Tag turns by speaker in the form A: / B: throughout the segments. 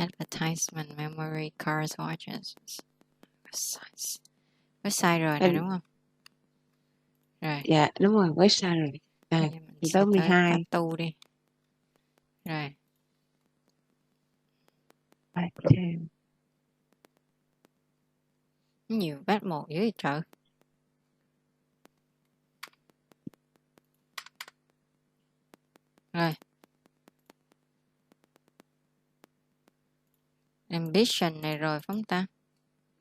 A: Advertisement, memory, cars, watches. Website rồi nè, đúng không? Rồi.
B: Dạ, đúng rồi, website rồi.
A: Bây giờ mình
B: Tới
A: sẽ
B: 12.
A: tới tu đi. Rồi. Nhiều bát một dữ vậy trời. Rồi. Ambition này rồi phải không ta?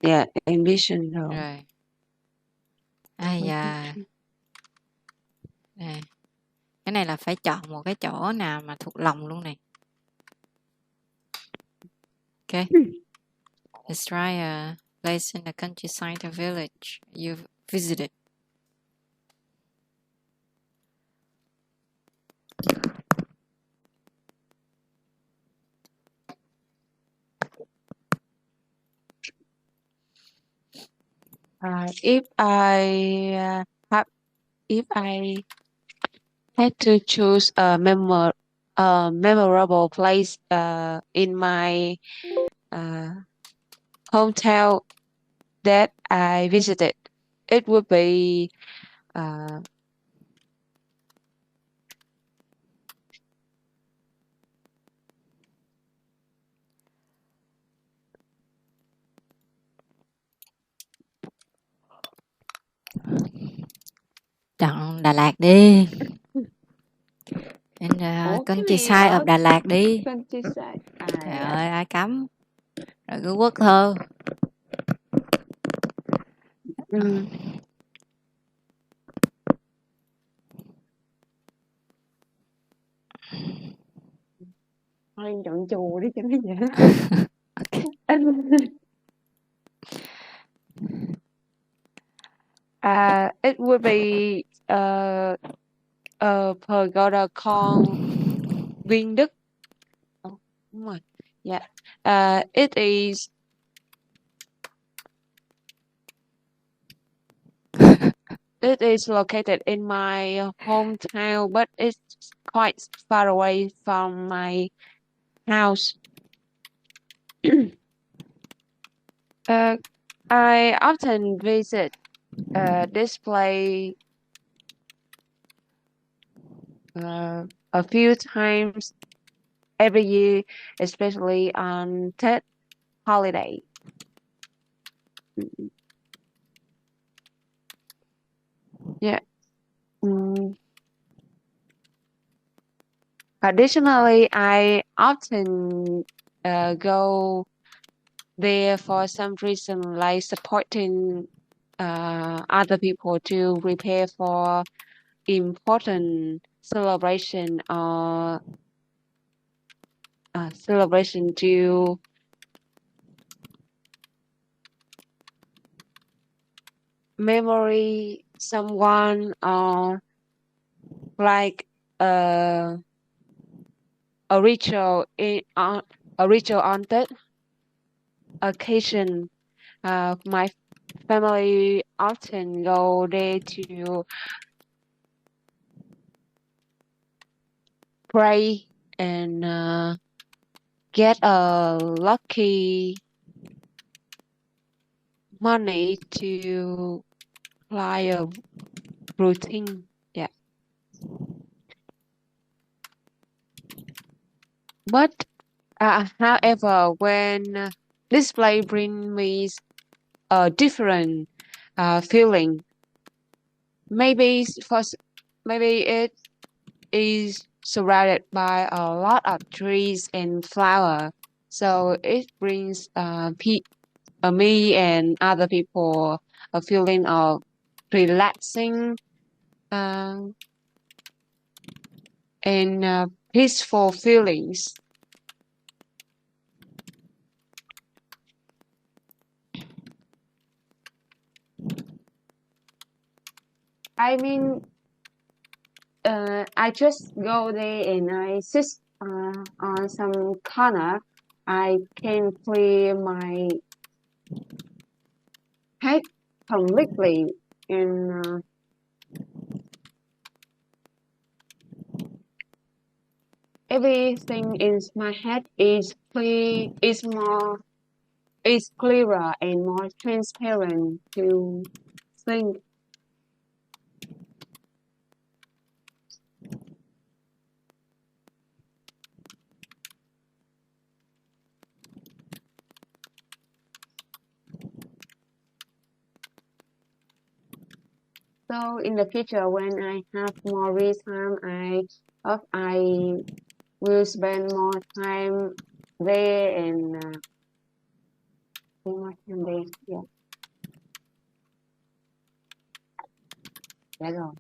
B: Dạ, ambition rồi.
A: Rồi. Ai da. Đây. Cái này là phải chọn một cái chỗ nào mà thuộc lòng luôn này. Ok. Describe a place in the countryside or village you've visited.
B: If I had to choose a memorable place in my hometown that I visited, it would be
A: Chọn Đà Lạt đi. In the countryside of Đà Lạt đi.
B: countryside.
A: Trời ơi, ai cấm. Rồi cứ quốc thơ.
B: Thôi chọn chùa đi cho nó dễ. It would be pagoda called Viên Đức. Đúng rồi. Yeah. It is located in my hometown, but it's quite far away from my house. I often visit this place a few times every year, especially on Tết holiday. Yeah. Additionally, I often go there for some reason, like supporting other people to prepare for important celebration or celebration to memory someone or like a ritual on that occasion. My family often go there to pray and get a lucky money to apply a routine. Yeah. But however, when display bring me a different feeling, maybe it is surrounded by a lot of trees and flower, so it brings me and other people a feeling of relaxing and peaceful feelings. I mean, I just go there and I sit on some corner. I can clear my head completely everything in my head is clear, is clearer and more transparent to think. So in the future, when I have more free time, I hope I will spend more time there and spend more time there. Yeah, dạ rồi.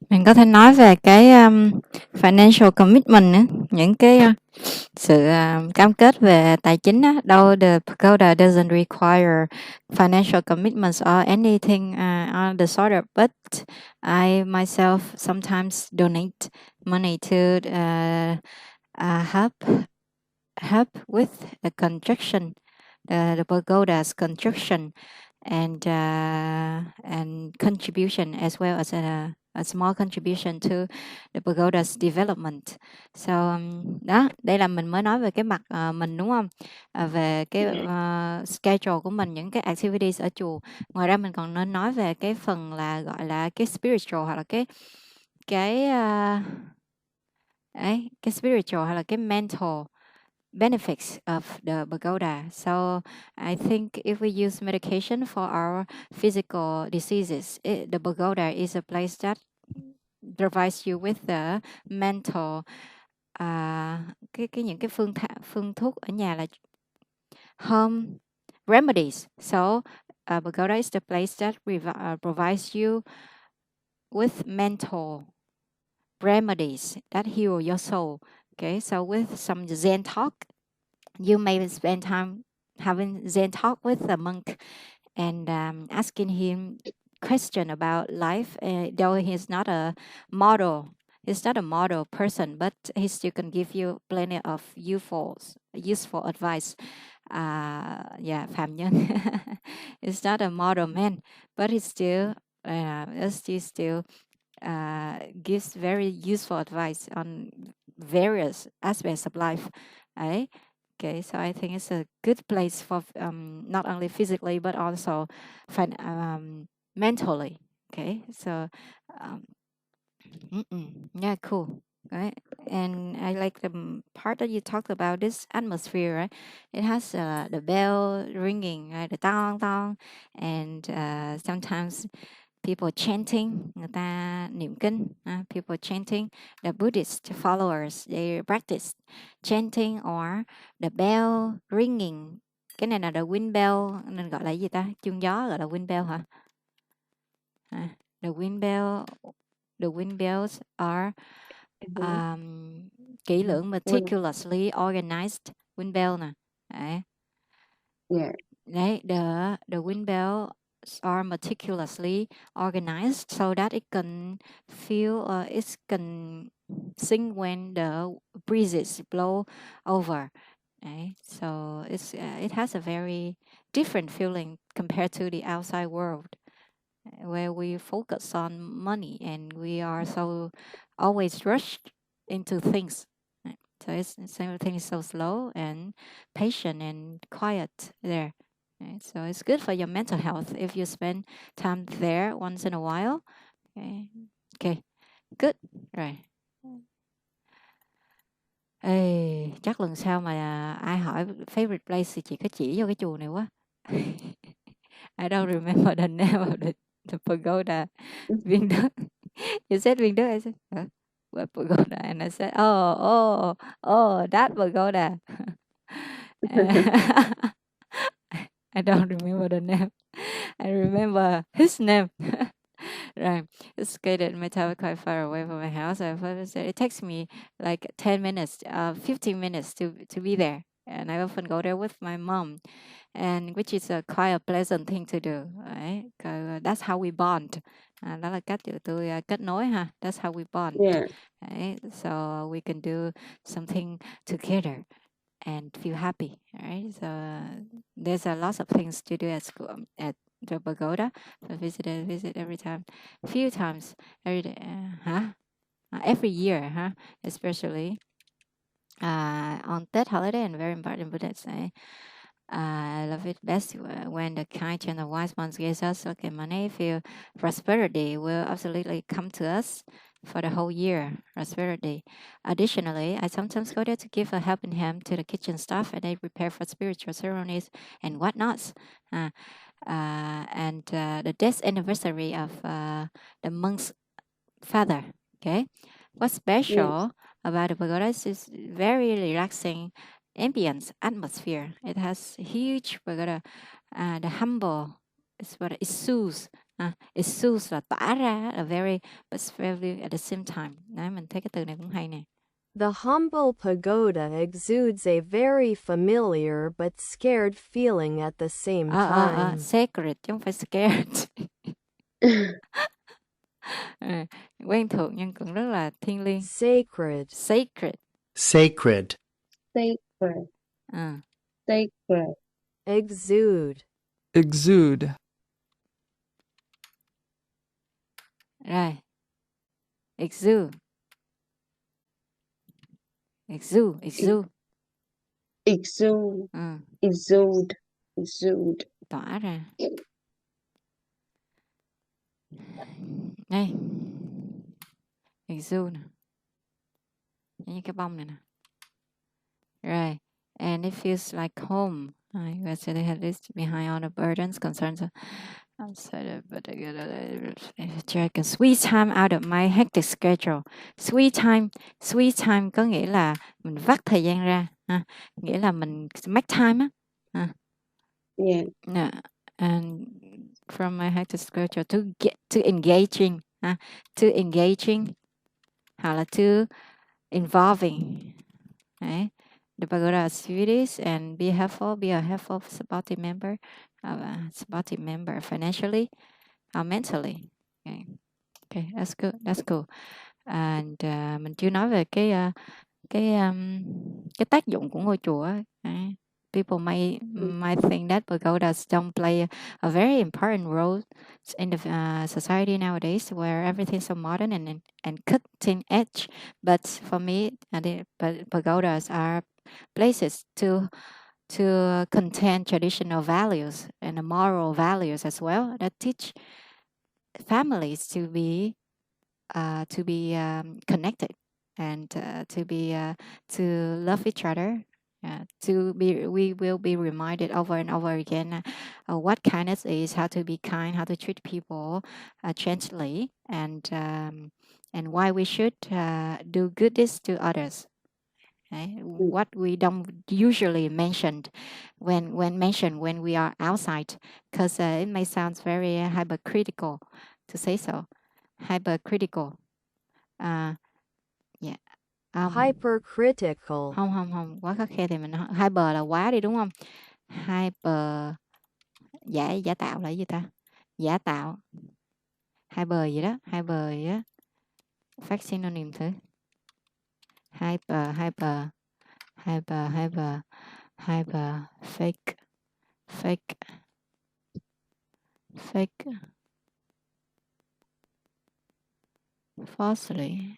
A: Mình có thể nói về cái financial commitment nữa, những cái sự cam kết về tài chính á. Though the pagoda doesn't require financial commitments or anything on the sort of, but I myself sometimes donate money to help with the construction, the pagoda's construction, and contribution as well as a small contribution to the pagoda's development. So đó, đây là mình mới nói về cái mặt mình đúng không? Về cái schedule của mình, những cái activities ở chùa. Ngoài ra mình còn nên nói về cái phần là gọi là cái spiritual, hoặc là cái spiritual hoặc là cái mental benefits of the pagoda. So I think if we use medication for our physical diseases, the pagoda is a place that provides you with the mental những cái phương thuốc ở nhà là home remedies. So pagoda is the place that provides you with mental remedies that heal your soul. Okay, so with some Zen talk, you may spend time having Zen talk with a monk and asking him question about life. Though he's not a model person, but he still can give you plenty of useful advice. Phạm Nhân. He's not a model man, but he still gives very useful advice on various aspects of life. Right? Okay, so I think it's a good place for not only physically but also mentally. Okay, so yeah, cool. Right, and I like the part that you talked about this atmosphere. Right, it has the bell ringing, right, the tong tong, and sometimes people chanting, người ta niệm kinh, people chanting. The Buddhist followers, they practice chanting or the bell ringing. Cái này là the wind bell, nên gọi là gì ta? Chuông gió gọi là wind bell hả? The wind bells are kỹ lưỡng, meticulously organized wind bell nè. Đấy.
B: Yeah.
A: Đấy, the wind bell are meticulously organized so that it can it can sing when the breezes blow over. Right? So it has a very different feeling compared to the outside world, where we focus on money and we are so always rushed into things. So everything is so slow and patient and quiet there. Okay? So it's good for your mental health if you spend time there once in a while. Okay, okay. Good. Rồi. Ê, chắc lần sau mà ai hỏi favorite place thì chị có chỉ vô cái chùa này quá. I don't remember the name of the pagoda. Viên Đức. You said Viên Đức. I said, what pagoda? And I said, oh, that pagoda. I don't remember the name. I remember his name. Right. It's located in my tower quite far away from my house. It takes me like 10 minutes, 15 minutes to be there. And I often go there with my mom, and which is quite a pleasant thing to do. Right? That's how we bond. Đó là cách tụi tôi kết nối ha. That's how we bond.
B: Yeah.
A: Right? So we can do something together and feel happy. Right? So there's a lot of things to do at school, at the pagoda. So visit every time, a few times every day, every year, especially on that holiday and very important Buddha's Day. I love it best when the kind and the wise ones gives us okay money. Feel prosperity will absolutely come to us for the whole year. Prosperity. Additionally, I sometimes go there to give a helping hand to the kitchen staff, and they prepare for spiritual ceremonies and whatnots. And the death anniversary of the monk's father. Okay, what's special about the pagodas is very relaxing ambience atmosphere. It has huge pagoda. The humble is what it soothes. It soothes là tỏa ra là very, but it's very at the same time. Đấy, mình thấy cái từ này cũng hay nè.
C: The humble pagoda exudes a very familiar but scared feeling at the same time.
A: Sacred chứ không phải scared. Quen thuộc nhưng cũng rất là thiêng liêng.
C: Sacred.
A: Sacred.
D: Sacred.
B: Sacred.
A: À.
B: Sacred.
C: Exude.
E: Exude.
A: Rồi. Exude. Exude. Exude.
B: Exude.
A: Ừ.
B: Exude. Exude.
A: Tỏa ra. Đây. Exude nè. Như cái bông này nè. Right. And it feels like home. I guess they had this behind all the burdens, concerns. I'm sorry, but I get a sweet time out of my hectic schedule. Sweet time có nghĩa là mình vắt thời gian ra, nghĩa là mình make time á. Yeah. And from my hectic schedule to engaging, hoặc là to involving. Right? The pagoda activities and be a helpful supportive member financially or mentally. Okay, that's good. And mình chưa nói về cái tác dụng của ngôi chùa. People might think that pagodas don't play a very important role in the society nowadays, where everything's so modern and cutting edge. But for me, pagodas are places to contain traditional values and moral values as well, that teach families to be connected and to love each other. We will be reminded over and over again what kindness is, how to be kind, how to treat people gently, and why we should do goodness to others. What we don't usually mention when we are outside, because it may sound very hypercritical to say so. Hypercritical. Yeah.
C: Hypercritical.
A: Không, quá khắt khe thì mình hyper là quá đi đúng không? Hyper giả tạo là gì ta? Giả tạo. Hyper gì đó, phát synonym thử. Hyper, fake. Falsely.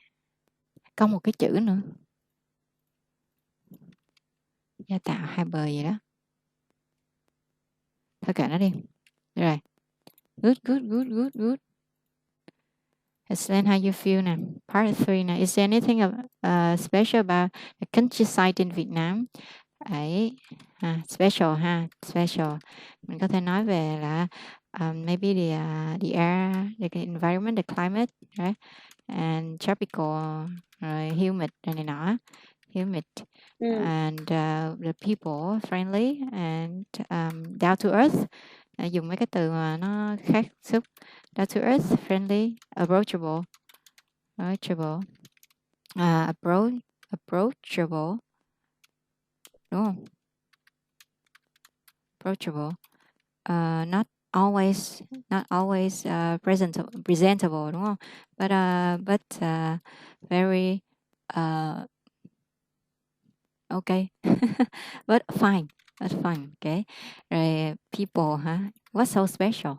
A: Có một cái chữ nữa. Giả tạo, hyper gì đó. Thôi kệ nó đi. Rồi. Good. Explain how you feel nè. Part 3 nè. Is there anything special about the countryside in Vietnam? Ấy. Special ha. Special. Mình có thể nói về là maybe the air, the environment, the climate, right? And tropical, rồi humid này nọ. Humid. And the people friendly and down to earth. Dùng mấy cái từ mà nó khác sức. Down to earth, friendly, approachable, approachable, đúng không? Approachable, not always presentable, đúng không? But very okay, but fine, okay. Rồi people hả? What's so special?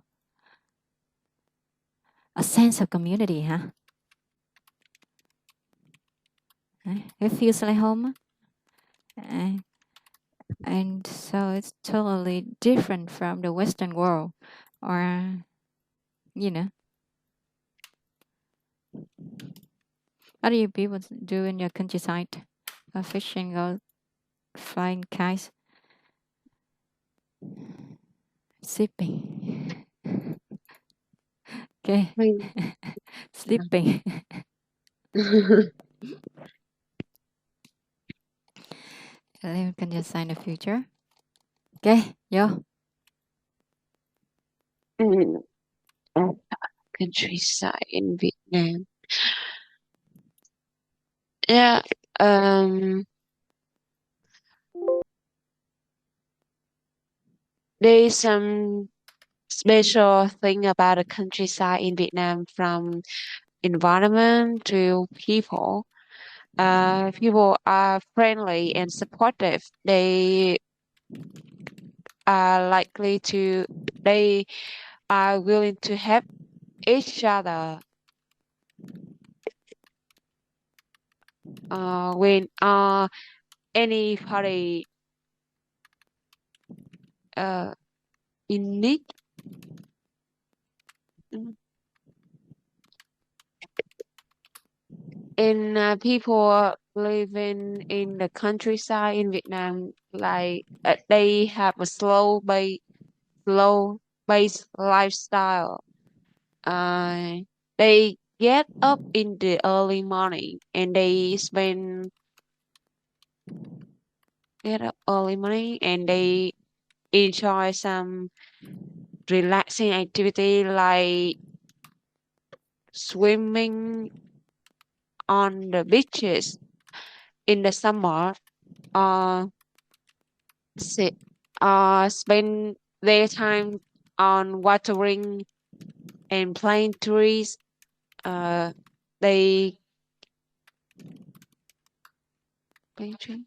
A: A sense of community, huh? It feels like home. And so it's totally different from the Western world, or, you know. What do you people do in your countryside? Go fishing, go flying kites, sleeping. Okay. Sleeping. You can just sign the future. Okay, yo.
B: Countryside in Vietnam. Yeah, there's some special thing about the countryside in Vietnam, from environment to people. People are friendly and supportive. They are they are willing to help each other. When anybody in need. And people living in the countryside in Vietnam, like they have a slow based lifestyle. They get up in the early morning and they enjoy some relaxing activity like swimming on the beaches in the summer, spend their time on watering and planting trees. They plant trees.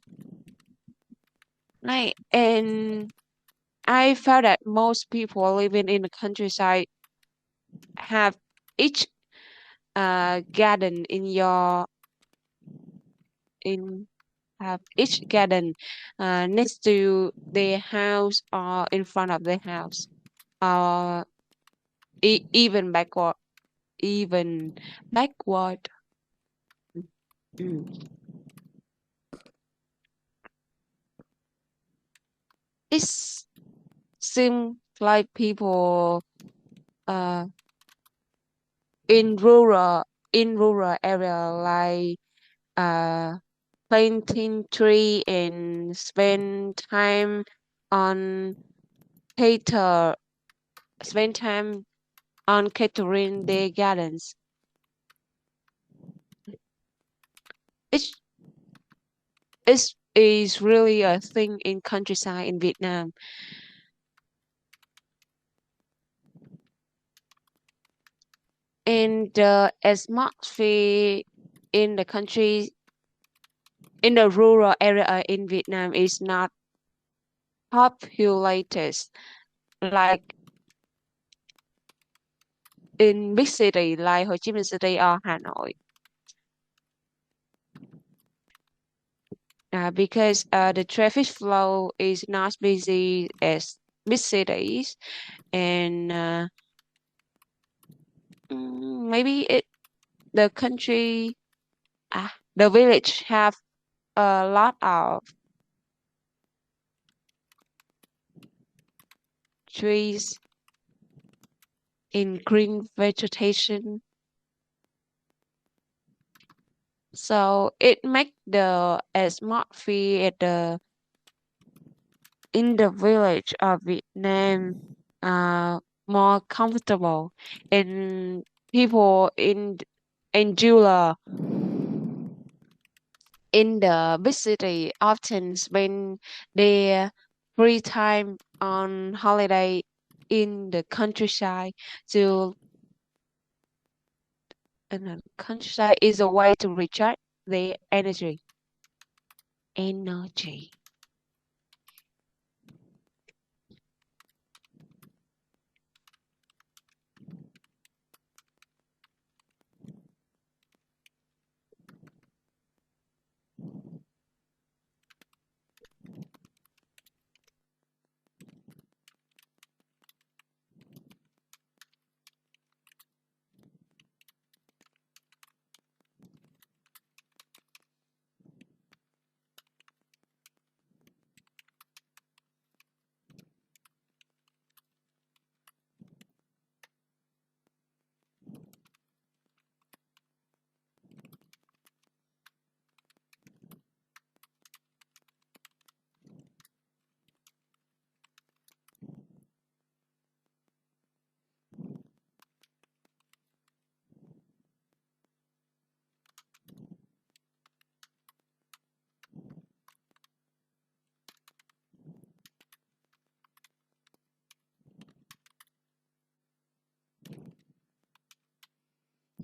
B: And I felt that most people living in the countryside have each garden each garden next to their house or in front of their house, or even backward. It seems like people in rural area, like planting tree and spend time on catering their gardens. It is really a thing in countryside in Vietnam. And the atmosphere in the rural area in Vietnam is not populated like in big city like Ho Chi Minh City or Hanoi. Because the traffic flow is not busy as big cities, and maybe the country, the village have a lot of trees in green vegetation, so it make the atmosphere at the in the village of Vietnam more comfortable, and people in Jula in the big city often spend their free time on holiday in the countryside. To and the countryside is a way to recharge their energy. Energy.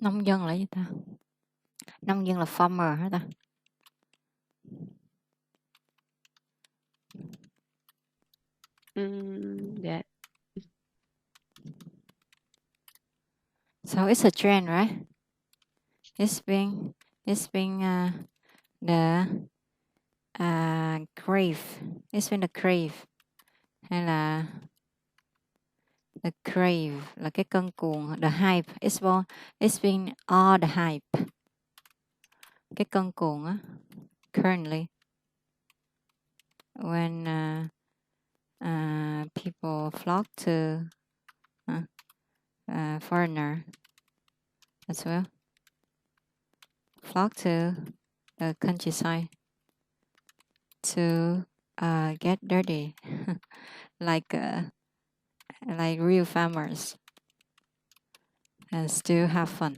A: Nông dân là gì ta? Nông dân là farmer hả ta?
B: Yeah.
A: So it's a trend, right? It's been the crave. It's been the crave. Hay là the crave là cái cơn cuồng, the hype. It's been all the hype. Cái cơn cuồng á. Currently, when people flock to foreigner as well, flock to the countryside to get dirty, like real farmers, and still have fun,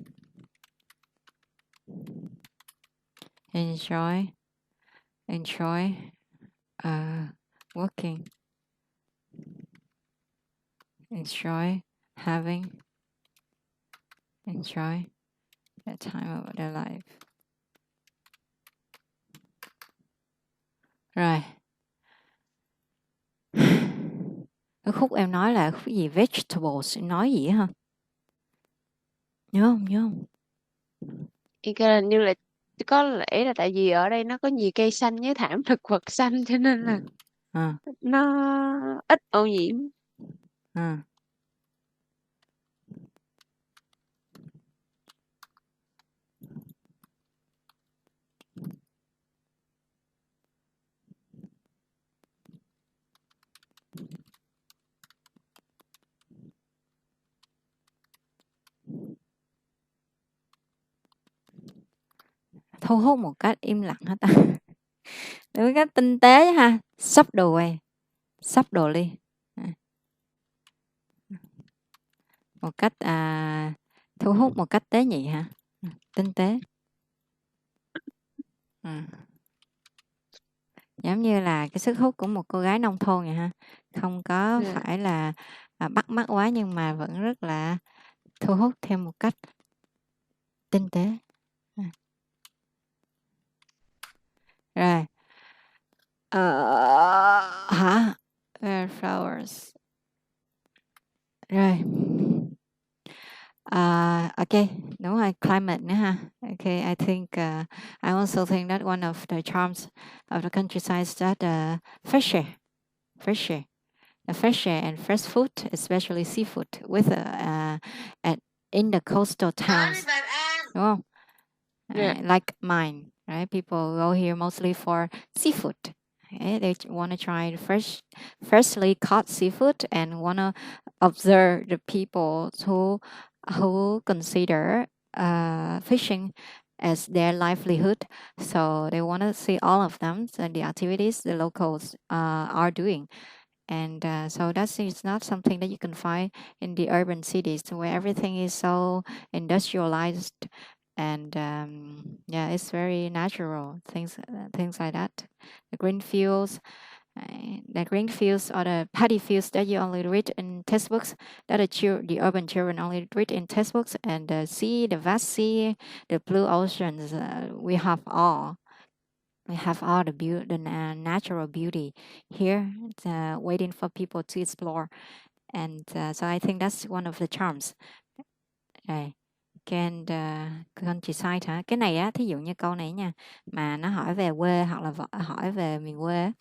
A: enjoy working, enjoy the time of their life. Rồi. Cái khúc em nói là khúc gì? Vegetables, em nói gì hả? Nhớ không?
B: Cái hình như là có lẽ là tại vì ở đây nó có nhiều cây xanh với thảm thực vật xanh, cho nên là nó ít ô nhiễm.
A: Thu hút một cách im lặng hả ta? Một cách tinh tế ha. Sắp đồ quay, sắp đồ ly. Một cách thu hút một cách tế nhị hả? Tinh tế. Giống như là cái sức hút của một cô gái nông thôn vậy ha. Không có phải là bắt mắt quá, nhưng mà vẫn rất là thu hút theo một cách tinh tế. Rồi. Hả? Flowers. Rồi. Okay, đúng rồi, climate nữa ha. Okay, I think I also think that one of the charms of the countryside is that fresh air. the fresh air and fresh food, especially seafood, with in the coastal towns. Đúng không?
B: Yeah.
A: Like mine, right? People go here mostly for seafood. Okay? They want to try freshly caught seafood and want to observe the people who consider fishing as their livelihood. So they want to see all of them, so the activities the locals are doing. And so it's not something that you can find in the urban cities where everything is so industrialized. And yeah, it's very natural things like that. The green fields, or the paddy fields that you only read in textbooks, that the urban children only read in textbooks, and the sea, the vast sea, the blue oceans, we have all. We have all the natural beauty here, waiting for people to explore. And so I think that's one of the charms. Rồi. And con chị sai hả? Cái này á, thí dụ như câu này nha, mà nó hỏi về quê hoặc là hỏi về miền quê á,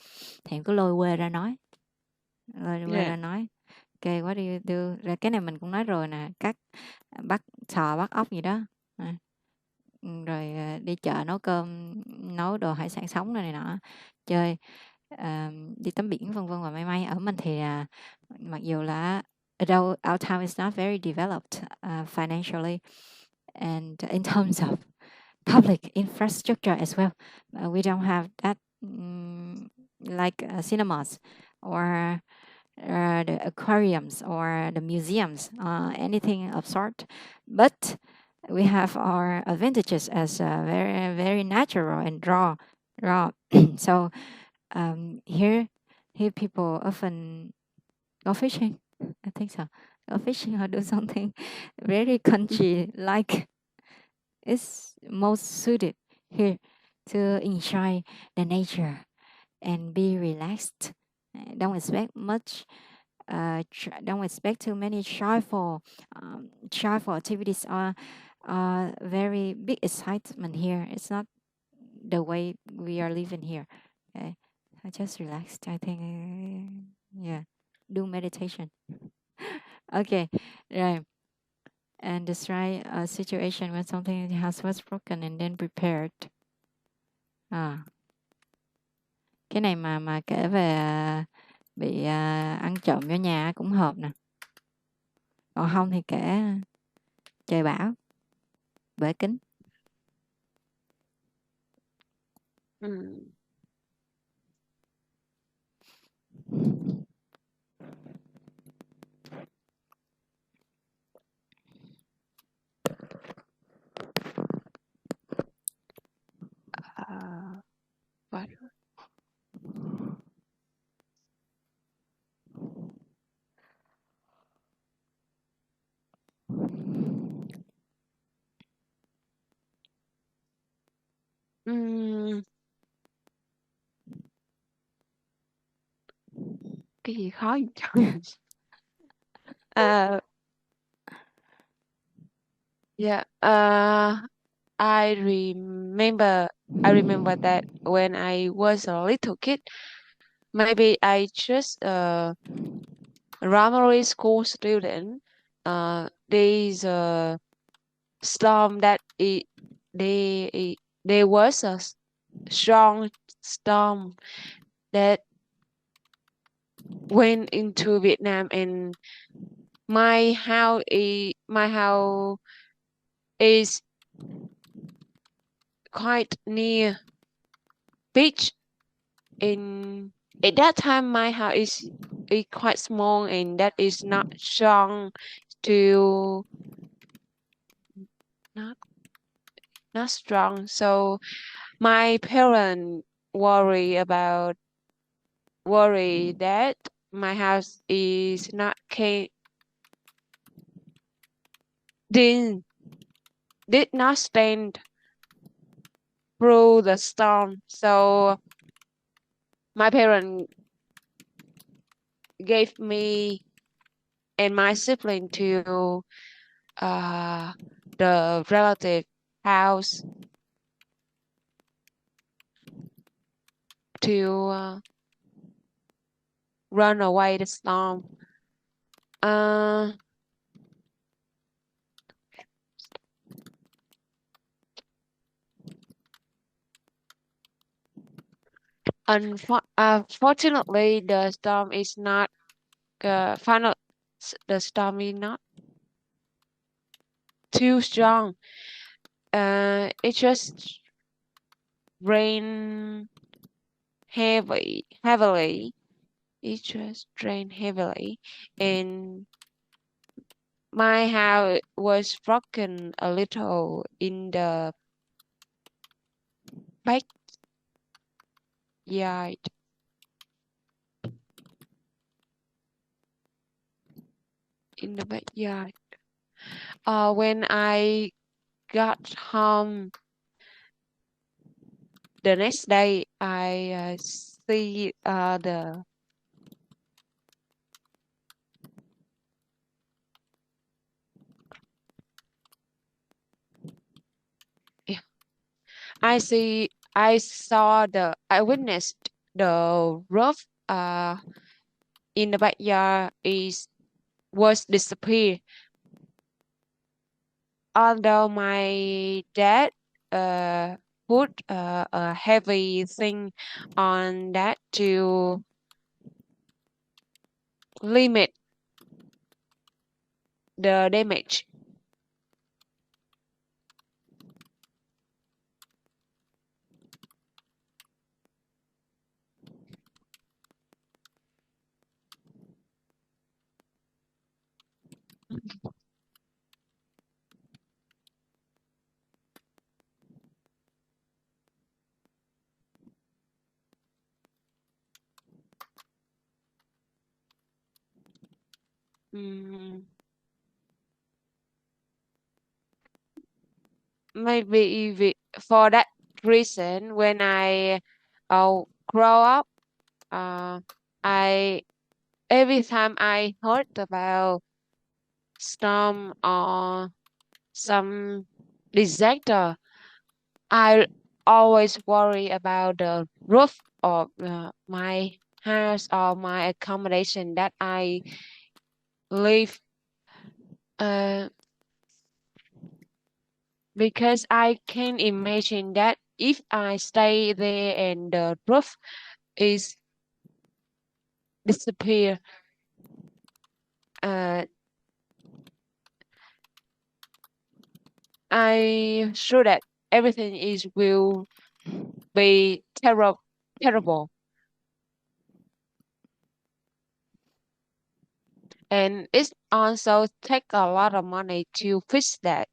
A: thì em cứ lôi quê ra nói. Lôi quê ra nói. Ok, what do you do? Rồi cái này mình cũng nói rồi nè, bắt sò bắt ốc gì đó. Rồi đi chợ nấu cơm, nấu đồ hải sản sống này nọ, chơi, đi tắm biển vân vân và may may. Ở mình thì mặc dù là although our town is not very developed financially and in terms of public infrastructure as well, we don't have that like cinemas or the aquariums or the museums, anything of sort, but we have our advantages as very very natural and raw. So here people often go fishing. I think so. Go fishing or do something very country like. It's most suited here to enjoy the nature and be relaxed. Don't expect much. Don't expect too many joyful activities or very big excitement here. It's not the way we are living here. Okay, I just relaxed. I think, yeah, do meditation. Okay, right. And describe a situation when something in the house was broken and then repaired. Cái này mà kể về bị ăn trộm vô nhà cũng hợp nè. Còn không thì kể trời bão, bể kính.
B: What? Cái gì khó vậy trời? Yeah. I remember that when I was a little kid, maybe I just primary school student. There's a storm that there was a strong storm that went into Vietnam, and my house is quite near beach. In at that time, my house is quite small, and that is not strong to not strong. So my parents worry that my house is not did not stand through the storm. So my parents gave me and my sibling to the relative house to
D: run away the storm. Unfortunately, the storm is not final. The storm is not too strong. It just rain heavily. It just rained heavily, and my house was broken a little in the backyard. In the backyard. When I got home the next day, I see the I witnessed the roof in the backyard was disappeared. Although my dad put a heavy thing on that to limit the damage. Maybe for that reason, when I grow up, I every time I heard about storm or some disaster, I always worry about the roof of my house or my accommodation that I live. Because I can imagine that if I stay there and the roof is disappear, I'm sure that everything will be terrible. And it also take a lot of money to fix that.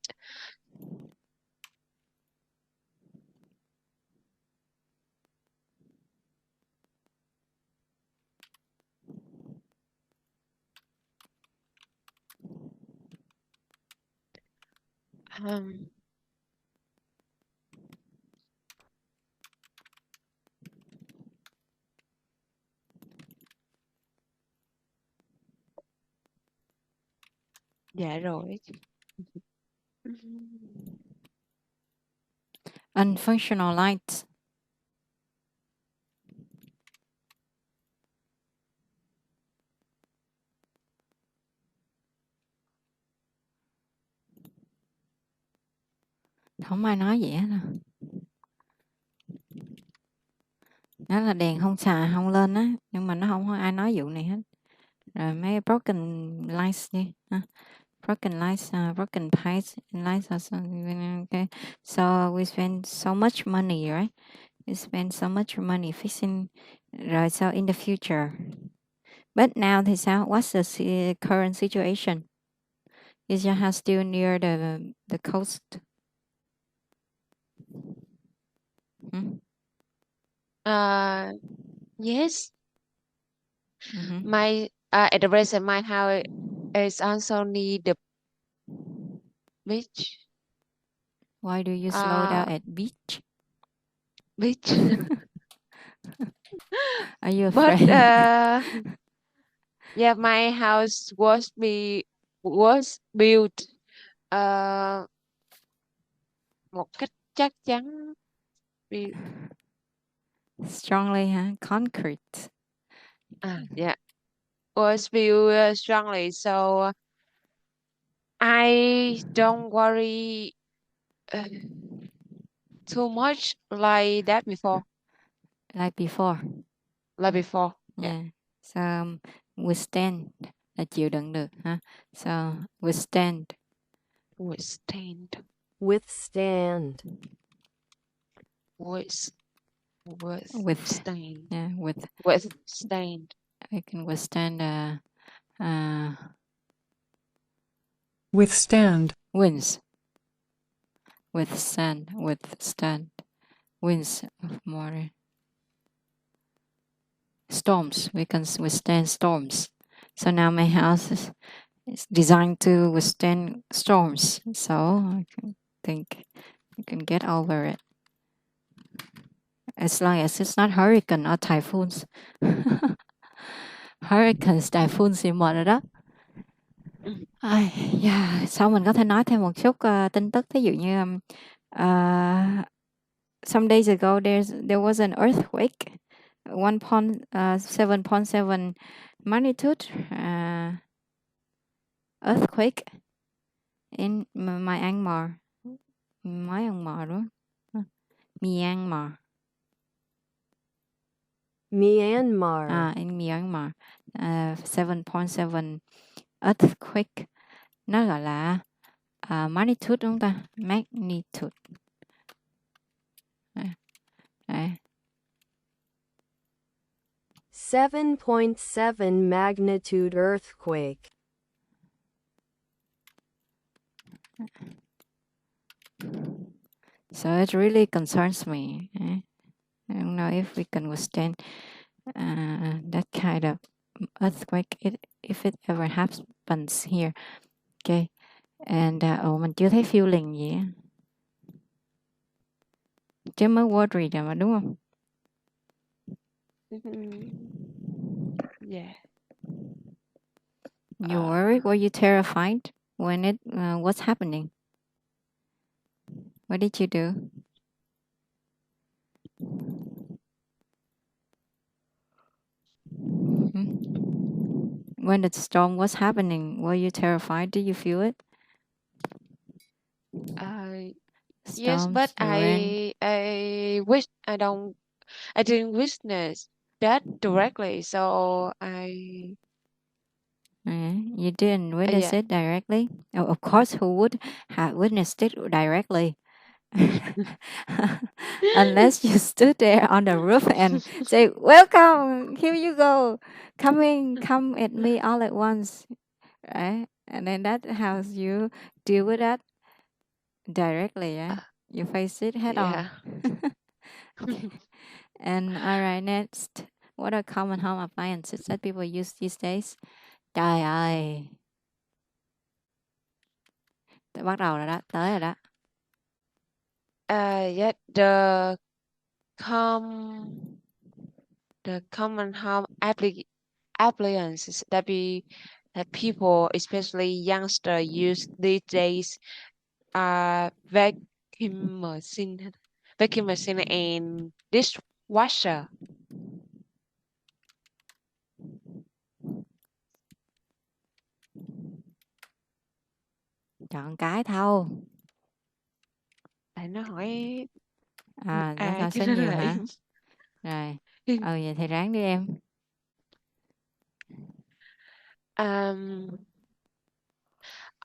D: Dạ rồi.
A: Unfunctional lights. Không ai nói gì hết. Đó là đèn không xài không lên á, nhưng mà nó không có ai nói vụ này hết. Rồi mấy broken lights đi. Broken lights, broken pipes and lights or something. Okay. So we spend so much money, right? We spend so much money fixing. Rồi so in the future. But now thì sao? What's the current situation? Is your house still near the coast?
D: Yes. My at the present my house is also near the beach.
A: Why do you slow down at beach?
D: Beach.
A: Are you afraid?
D: But yeah, my house was built một cách chắc chắn.
A: Strongly, huh? Concrete.
D: Yeah. was feel strongly, so I don't worry too much like that before.
A: Like before.
D: Like before. Yeah.
A: Yeah. So withstand là chịu đựng được ha. So withstand.
D: Withstand.
C: Withstand.
D: Withstand.
A: Yeah,
D: Withstand.
A: I can withstand
E: withstand,
A: winds. Withstand winds of more. Storms. We can withstand storms. So now my house is designed to withstand storms. So I think I can get over it. As long as it's not hurricane or typhoons. Hurricanes, typhoons thì mệt rồi đó. Yeah. Sau mình có thể nói thêm một chút tin tức. Ví dụ như some days ago there was an earthquake, 7.7 magnitude earthquake in Myanmar. Myanmar đúng không? Myanmar.
C: Myanmar.
A: In Myanmar. 7.7 earthquake. Nó gọi là magnitude đúng không ta? Magnitude. Đấy.
C: 7.7 magnitude earthquake.
A: So it really concerns me. I don't know if we can withstand that kind of earthquake if it ever happens here. Okay. And mình chưa thấy feeling gì á. Chứ mới worry rồi mà đúng không?
D: Yeah.
A: You worried? Were you terrified when it was happening? What did you do? When the storm was happening, were you terrified? Did you feel it?
D: Yes, but
A: rain.
D: I wish I didn't witness that directly, so
A: You didn't witness
D: yeah.
A: it directly? Oh, of course, who would have witnessed it directly? Unless you stood there on the roof and say, welcome, here you go, come at me all at once, right? And then that's how you deal with that directly, yeah? You face it head on. Okay. And all right, next, what are common home appliances that people use these days? Trời ơi, bắt đầu rồi đó, tới rồi đó.
D: Yeah, the common home appliances that people, especially youngsters, use these days are vacuum machine and dishwasher.
A: Chọn cái thôi.
D: Tại nó hỏi
A: Nó coi
D: cái
A: số
D: đó
A: nhiều
D: là
A: hả?
D: em.
A: Rồi. Vậy thì ráng đi em.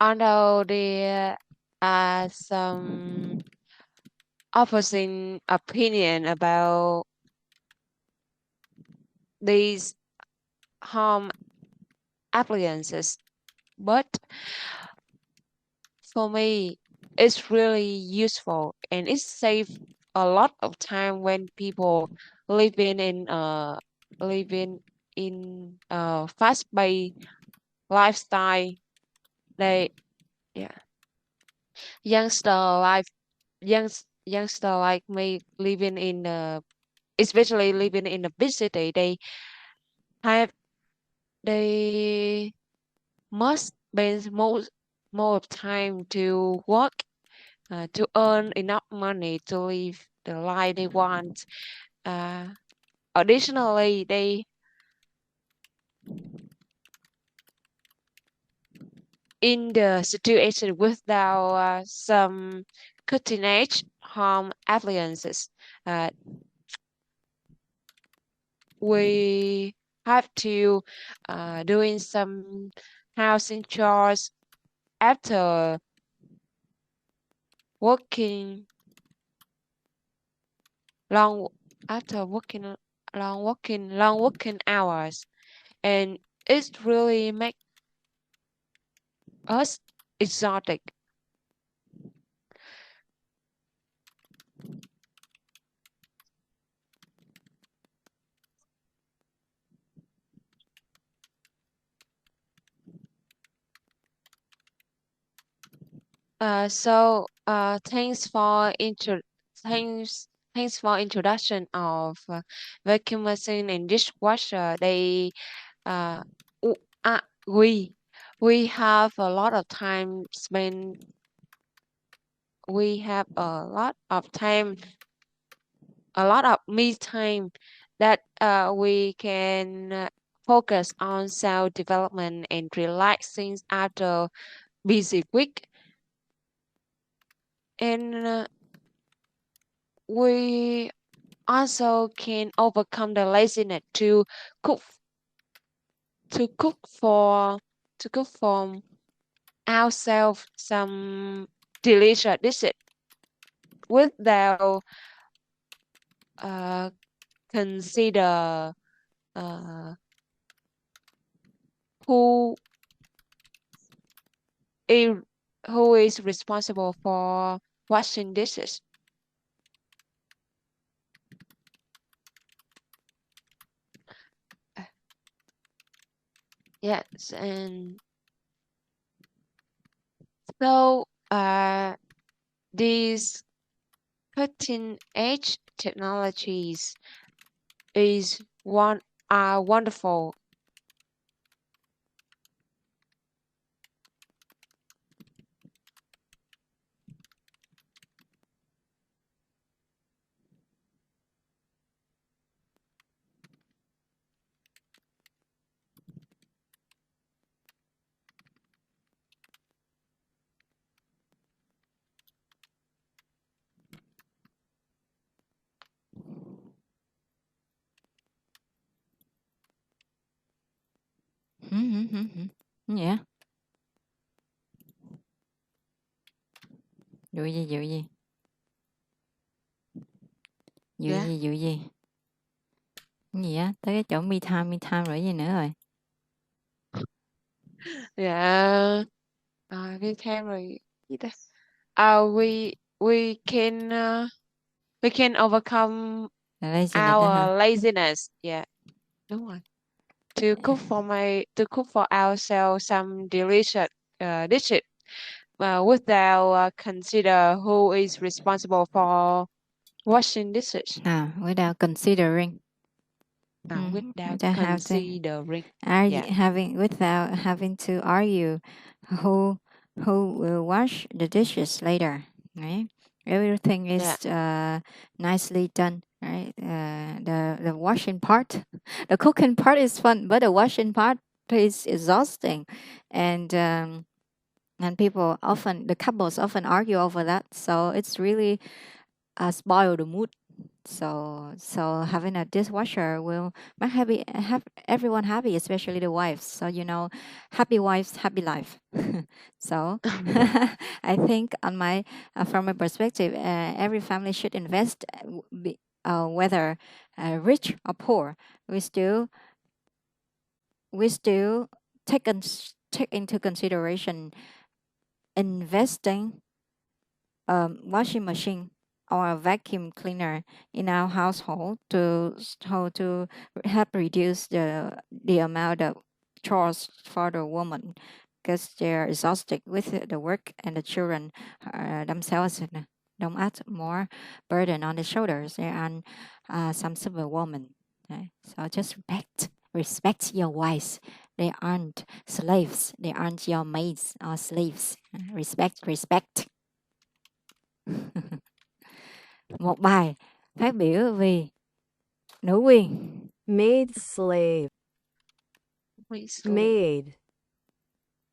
D: Although there are some opposing opinion about these home appliances, but for me, it's really useful and it saves a lot of time when people living in fast-paced lifestyle. They youngster like me living in especially living in a big city, they must spend more of time to work to earn enough money to live the life they want. Additionally, in the situation without some cutting-edge home appliances. We have to doing some housing chores after working long long working hours, and it really makes us exotic. Thanks for introduction of vacuum machine and dishwasher. Uh, w- uh, we we have a lot of time spent. We have a lot of time, a lot of me time that we can focus on self development and relaxing after busy week. And we also can overcome the laziness cook to cook for to cook for ourselves some delicious dishes without consider uh, who is who is responsible for washing dishes. Yes, and so these cutting edge technologies are wonderful.
A: Yeah. Vụ gì, vụ gì? Vụ
D: Yeah.
A: gì, vụ gì? Cái gì á? Tới cái chỗ me time rồi gì nữa rồi?
D: Yeah. Đi theo rồi gì ta? We can overcome
A: Laziness đó hả?
D: our laziness. Yeah. Đúng rồi. To cook for ourselves some delicious dishes without consider who is responsible for washing dishes.
A: Without considering.
D: Without
A: Without
D: considering.
A: without having to argue who will wash the dishes later, right? Everything is nicely done, right? The washing part, the cooking part is fun, but the washing part is exhausting, and the couples often argue over that. So it's really spoil the mood. So having a dishwasher will have everyone happy, especially the wives. So happy wives, happy life. So I think from my perspective, every family should invest, whether rich or poor. We still take into consideration investing washing machine or a vacuum cleaner in our household to help reduce the amount of chores for the woman, because they're exhausted with the work, and the children themselves don't add more burden on the shoulders. They are some superwoman. Okay? So just respect your wives. They aren't slaves. They aren't your maids or slaves. Respect. Một bài phát biểu vì nữ quyền.
C: Maid slave.
D: Please.
C: Maid.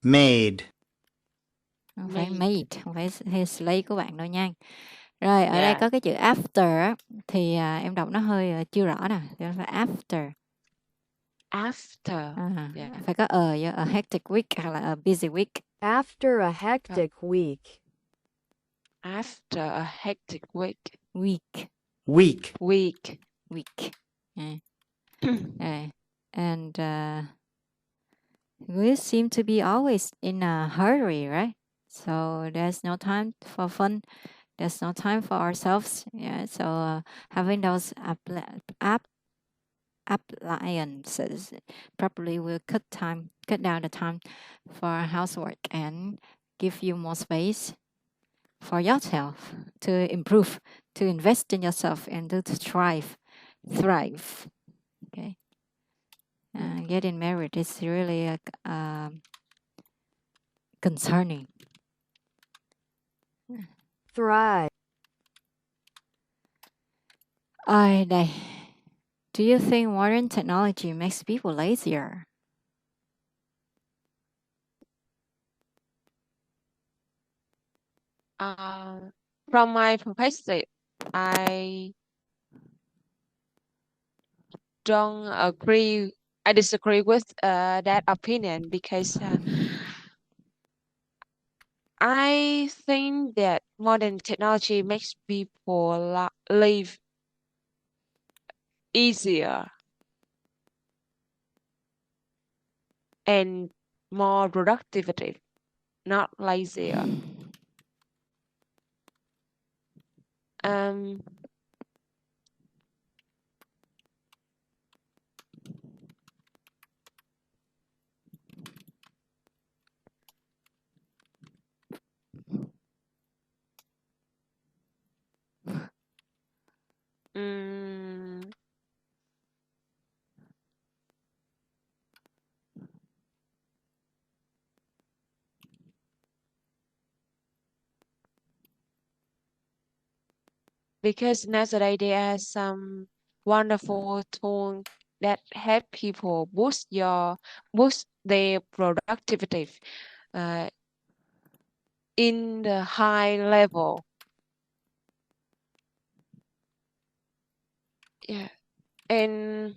E: Maid.
A: Không phải
D: Maid.
A: maid, không phải slave của bạn đâu nha. Rồi ở đây
D: Yeah.
A: có cái chữ after á, thì em đọc nó hơi chưa rõ nè, thì nó phải after.
D: After. Yeah.
A: Phải có với a hectic week hoặc là a busy week.
C: After a hectic week.
D: After a hectic week.
A: Week. And we seem to be always in a hurry, right? So there's no time for fun. There's no time for ourselves. Yeah. So having those appliances probably will cut down the time for housework and give you more space for yourself to improve, to invest in yourself, and to thrive. Okay. Getting married is really concerning.
C: Thrive.
A: Đây. Do you think modern technology makes people lazier?
D: From my perspective, I don't agree. I disagree with that opinion because I think that modern technology makes people live easier and more productivity, not lazier. Because nowadays there are some wonderful tools that help people boost their productivity in the high level. Yeah, and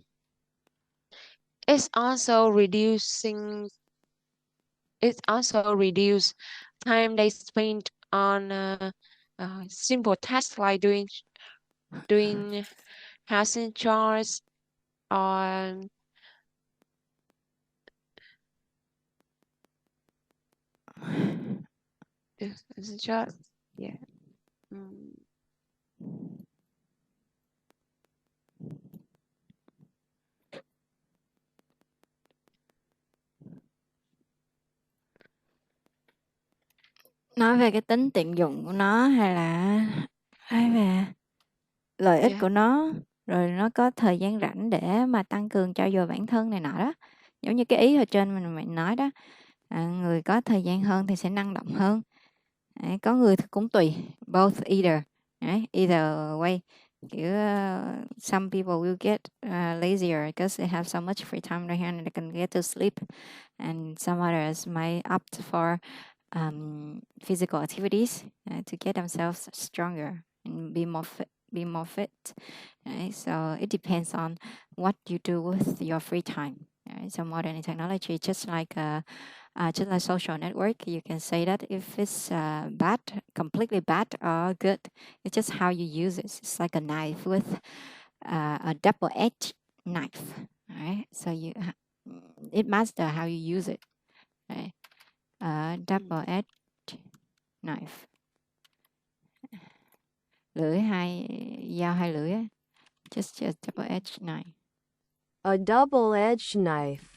D: it's also reduce time they spend on simple tasks like doing housing chores or yeah.
A: Nói về cái tính tiện dụng của nó hay là nói về lợi ích của nó, rồi nó có thời gian rảnh để mà tăng cường trau dồi bản thân này nọ đó. Giống như cái ý hồi trên mình nói đó, người có thời gian hơn thì sẽ năng động hơn. Đấy, có người thì cũng tùy, both either. Đấy, either way. Kiểu some people will get lazier because they have so much free time on their hand and they can get to sleep, and some others might opt for physical activities to get themselves stronger and be more fit. Right? So it depends on what you do with your free time. Right? So modern technology, just like social network, you can say that if it's bad, completely bad or good, it's just how you use it. It's like a knife with a double-edged knife. Right? So it matters how you use it. Right? Double-edged knife. Lưỡi dao hai lưỡi á. Just a double-edged knife.
C: A double-edged knife.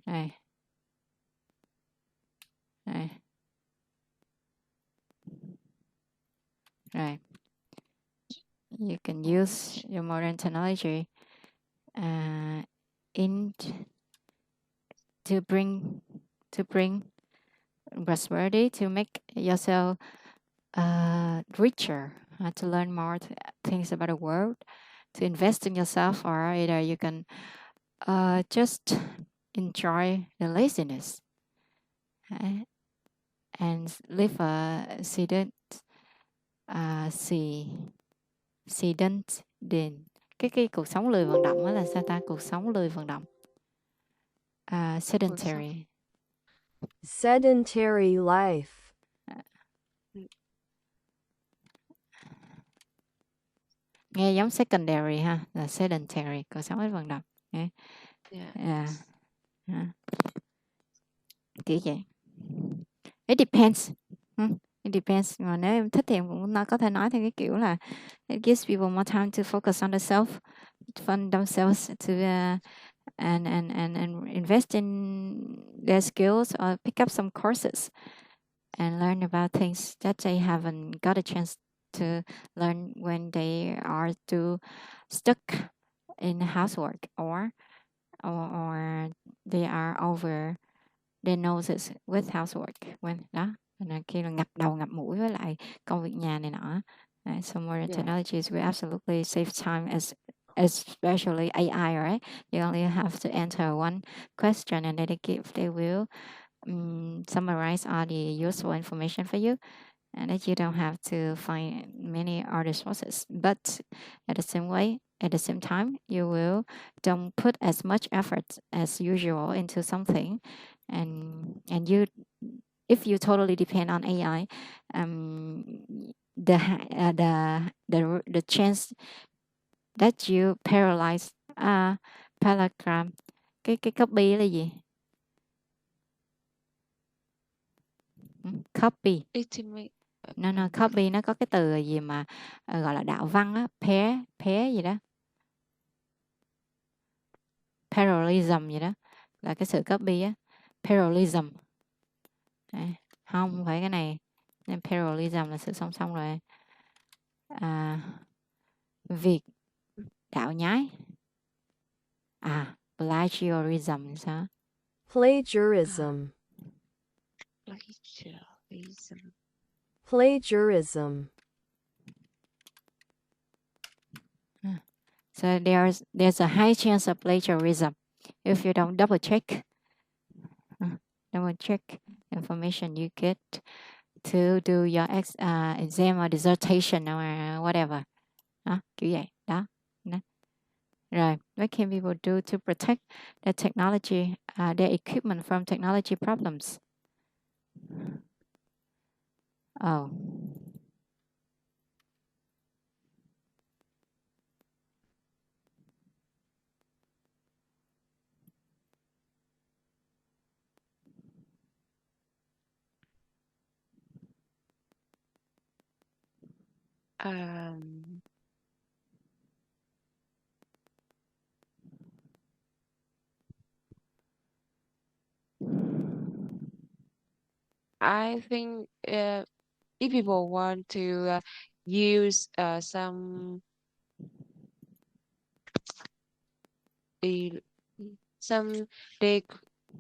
A: Đây. Right. You can use your modern technology to bring prosperity, to make yourself richer, to learn more things about the world, to invest in yourself, or either you can just enjoy the laziness. and live a sedentary. Cái cuộc sống lười vận động đó là sao ta? Cuộc sống lười vận động. Sedentary.
C: Sedentary life.
A: Nghe giống secondary ha, là sedentary, cuộc sống ít vận động. Kiểu vậy. It depends. It depends. Mà nếu em thích thì em cũng có thể nói theo cái kiểu là it gives people more time to focus on fund themselves to and invest in their skills or pick up some courses and learn about things that they haven't got a chance to learn when they are too stuck in housework or they are over their noses with housework. Đó, là khi là ngập đầu ngập mũi với lại công việc nhà này nọ. So modern technologies will absolutely save time, especially AI, right? You only have to enter one question and they will summarize all the useful information for you, and that you don't have to find many other sources. But at the same time, you will don't put as much effort as usual into something, and you, if you totally depend on AI, the chance that you paralyze paragram. Cái copy là gì? Copy. No, copy nó có cái từ gì mà gọi là đạo văn á, pair gì đó. Parallelism gì đó. Là cái sự copy á. Parallelism. Không phải cái này. Nên parallelism là sự song song rồi. Việc đạo nhái. Plagiarism sao?
C: Plagiarism. Plagiarism.
A: So there's a high chance of plagiarism if you don't double check information you get to do your exam or dissertation or whatever. Đó, kiểu vậy. Đó. Rồi, what can people do to protect their technology, their equipment from technology problems? Oh.
D: I think if people want to use some the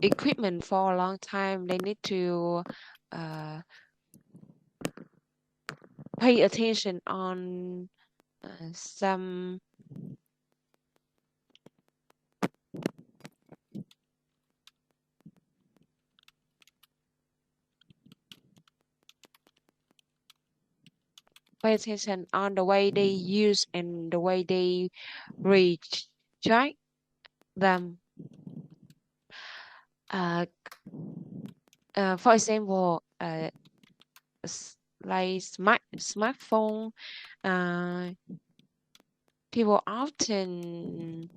D: equipment for a long time, they need to pay attention on some pay attention on the way they use and the way they recharge them. For example, like smartphone, people often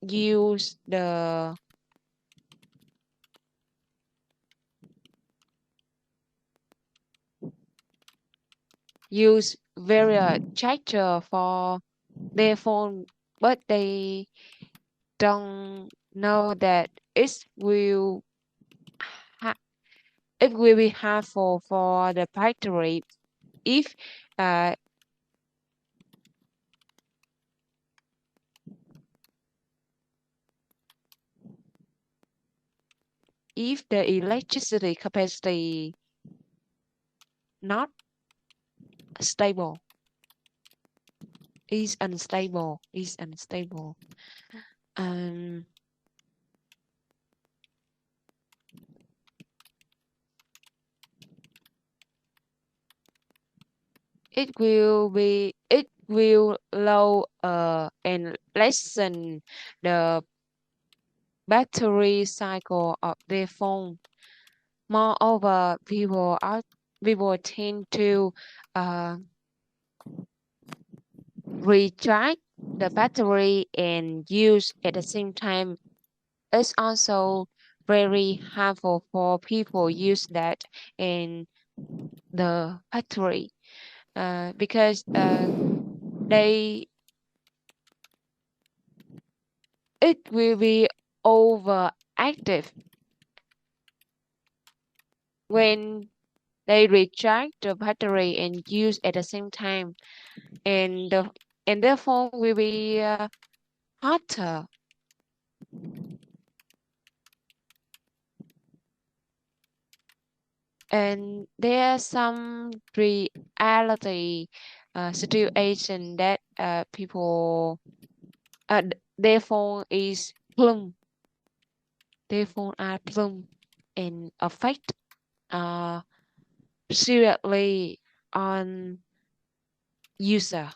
D: use very charger for their phone, but they don't know that it will be harmful for the battery if the electricity capacity not stable, is unstable. it will lower and lessen the battery cycle of their phone. Moreover, people tend to recharge the battery and use at the same time. It's also very harmful for people use that in the battery because it will be overactive when they recharge the battery and use at the same time, and their phone will be hotter. And there are some reality situation that people their phone is plumb. Their phone are plumb and affect seriously on user.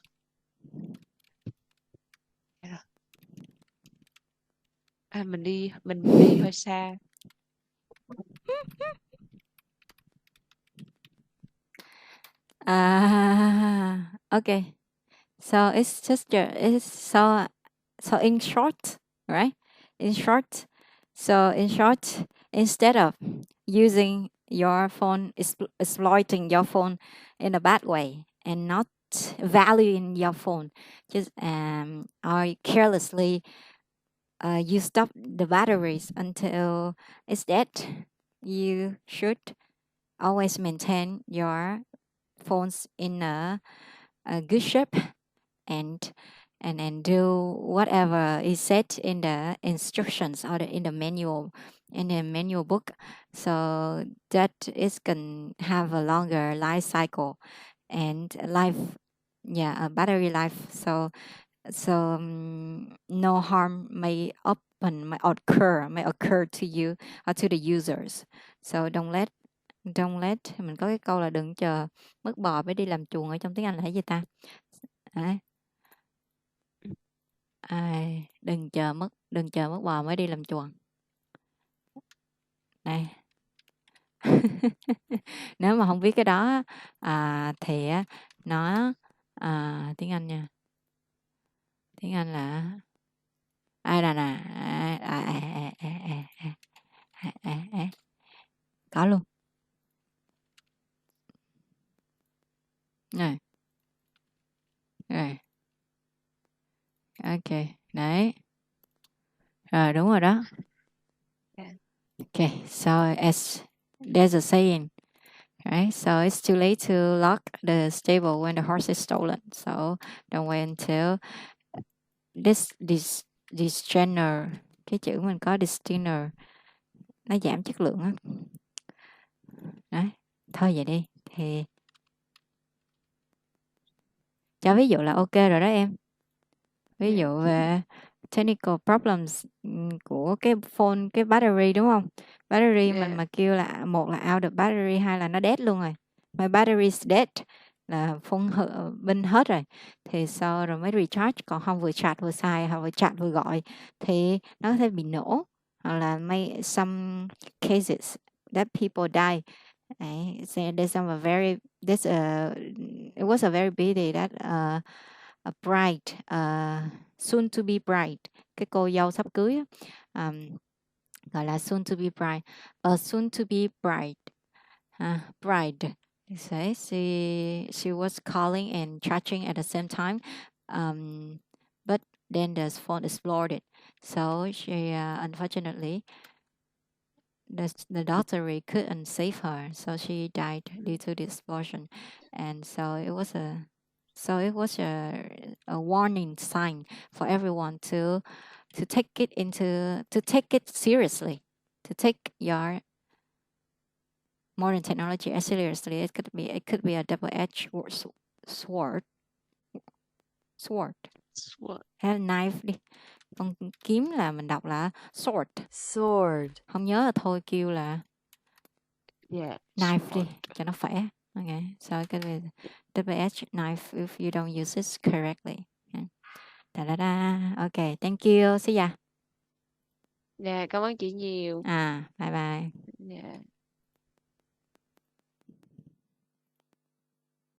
D: Mình đi hơi xa.
A: Okay. So it's just it's so in short, right? In short, instead of using your phone, exploiting your phone in a bad way and not valuing your phone, just or carelessly you stop the batteries until it's dead. You should always maintain your phones in a good shape and do whatever is said in the instructions or in the manual book, so that it can have a longer life cycle and a battery life. So no harm may occur to you or to the users. So don't let mình có cái câu là đừng chờ mất bò mới đi làm chuồng, ở trong tiếng Anh là cái gì ta? Đấy. Đừng chờ mất bò mới đi làm chuồng. Đây. Nếu mà không biết cái đó thì nó tiếng Anh nha. Tiếng Anh là có luôn. Này. Rồi. Ok, đấy. Rồi, đúng rồi đó. Okay, so as there's a saying, right? So it's too late to lock the stable when the horse is stolen. So don't wait until this genre, cái chữ mình có distinner nó giảm chất lượng á. Đấy, thôi vậy đi. Thì cho ví dụ là ok rồi đó em. Ví dụ về technical problems của cái phone, cái battery đúng không? Battery mình mà kêu là một là out of battery, hai là nó dead luôn rồi. My battery is dead là phone pin hết rồi. Thì sau rồi mới recharge, còn không vừa chat vừa xài hoặc vừa chat vừa gọi thì nó có thể bị nổ, hoặc là some cases that people die. It was a very pity that a bride, soon to be bride, cái cô dâu sắp cưới á, gọi là soon to be bride, soon to be bride, bride. So she was calling and charging at the same time, but then the phone exploded. So she unfortunately the doctor couldn't save her, so she died due to the explosion, and so it was a warning sign for everyone to take it seriously, to take your modern technology as seriously. It could be a double-edged sword. Hay là knife đi. Con kiếm là mình đọc là sword. Không nhớ là thôi kêu là knife đi cho nó khỏe. Okay, so it could be double edged knife if you don't use it correctly. Okay. Da-da-da. Okay, thank you. See ya.
D: Dạ, cảm ơn chị nhiều.
A: Bye bye.
D: Dạ.